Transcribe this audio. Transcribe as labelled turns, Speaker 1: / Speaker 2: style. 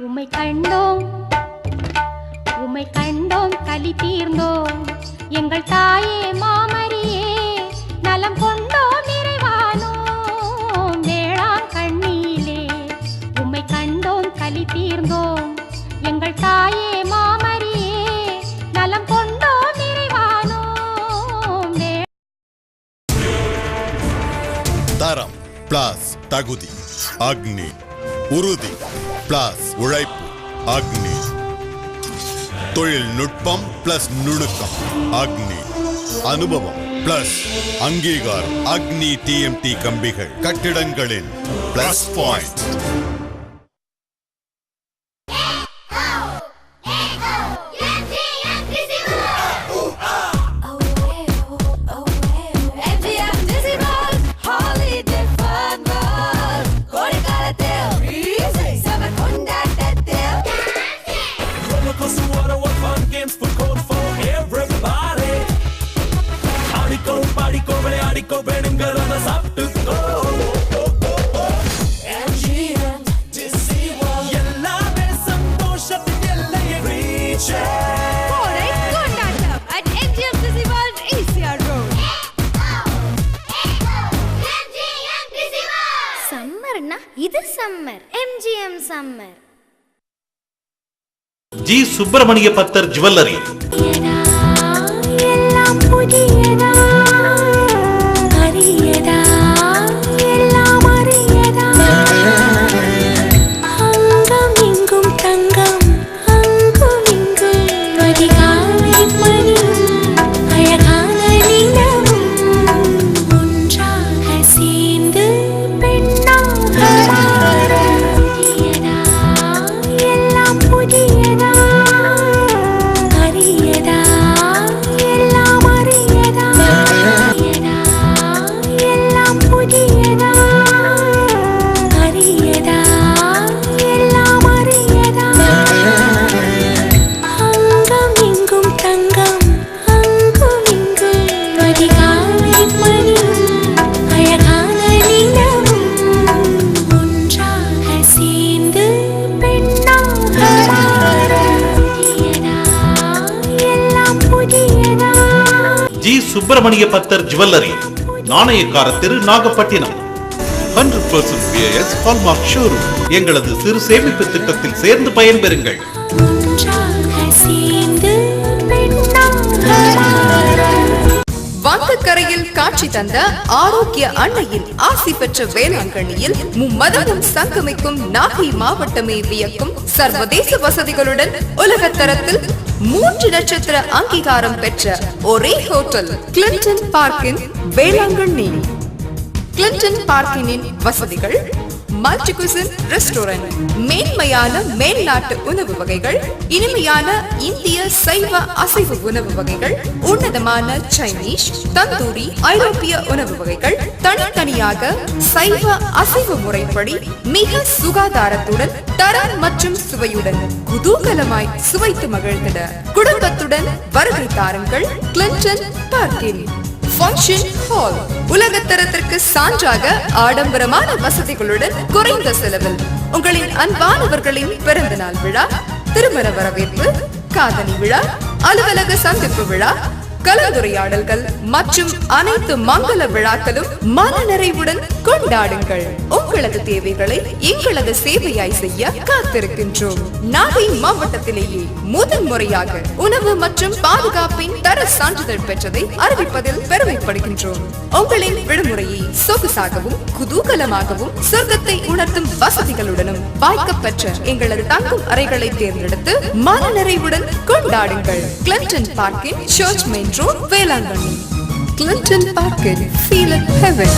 Speaker 1: உம்மை கண்டோம் கலி தீர்ந்தோம் எங்கள் தாயே மாமரியே நலம் கொண்டோம் நிறைவானோம் வேளாண் கண்ணியிலே உம்மை கண்டோம் கலி தீர்ந்தோம் எங்கள் தாயே மாமரியே நலம் கொண்டோம் நிறைவானோம்
Speaker 2: தரம் பிளஸ் தகுதி அக்னி உறுதி பிளஸ் உழைப்பு அக்னி தொழில்நுட்பம் பிளஸ் நுணுக்கம் அக்னி அனுபவம் பிளஸ் அங்கீகாரம் அக்னி டிஎம்டி கம்பிகள் கட்டிடங்களின் பிளஸ் பாயிண்ட்.
Speaker 3: இது summer MGM summer.
Speaker 4: G Subramaniya Pathar jewellery. G Subramaniya Pathar jewellery, Nanayakkara தெரு, நாகப்பட்டினம். 100% BIS hallmark showroom. எங்களது சிறு சேமிப்பு திட்டத்தில் சேர்ந்து பயன்பெறுங்கள்.
Speaker 5: வங்கக்கரையில் காட்சி தந்த ஆரோக்கிய அன்னையின் ஆசி பெற்ற வேளாங்கண்ணியில் மும்மதமும் சங்கமிக்கும் நாகை மாவட்டமே வியக்கும் சர்வதேச வசதிகளுடன் உலகத்தரத்தில் 3 நட்சத்திர அங்கீகாரம் பெற்ற ஒரே ஹோட்டல் கிளின்டன் பார்க்கின் வேளாங்கண்ணி. கிளின்டன் பார்க்கினின் வசதிகள்: மல்டி குசின் ரெஸ்டாரண்ட், மேன்மையான மேல்நாட்டு உணவு வகைகள், இனிமையான இந்திய சைவ அசைவ உணவு வகைகள், உன்னதமான சைனீஸ், தந்தூரி, ஐரோப்பிய உணவு வகைகள், தனித்தனியாக சைவ அசைவ முறைப்படி மிக சுகாதாரத்துடன் தரம் மற்றும் சுவையுடன் குதூகலமாய் சுவைத்து மகிழ்ந்திட குடும்பத்துடன் வருகை தாருங்கள். Clinton Parkin function hall. உலகத்தரத்திற்கு சான்றாக ஆடம்பரமான வசதிகளுடன் குறைந்த செலவில் உங்களின் அன்பானவர்களின் பிறந்த நாள் விழா, திருமண வரவேற்பு, காதணி விழா, அலுவலக சந்திப்பு விழா, கலந்துரையாடல்கள் மற்றும் அனைத்து மங்கள விழாக்களும் மனநிறைவுடன் கொண்டாடுங்கள். உங்களது தேவைகளை எங்களது சேவையாய் செய்ய காத்திருக்கின்றோம். நாகை மாவட்டத்திலேயே முதல் முறையாக உணவு மற்றும் பாதுகாப்பின் தர சான்றிதழ் பெற்றதை அறிவிப்பதில் பெருமைப்படுகின்றோம். உங்களின் விடுமுறையை சொகுசாகவும் குதூகலமாகவும் சொர்க்கத்தை உணர்த்தும் வசதிகளுடனும் வாய்க்கப்பெற்ற எங்களது தங்கும் அறைகளை தேர்ந்தெடுத்து மனநிறைவுடன் கொண்டாடுங்கள். Clinton Parkin church main road, Velankanni. Clinton Parkin, feel it heaven.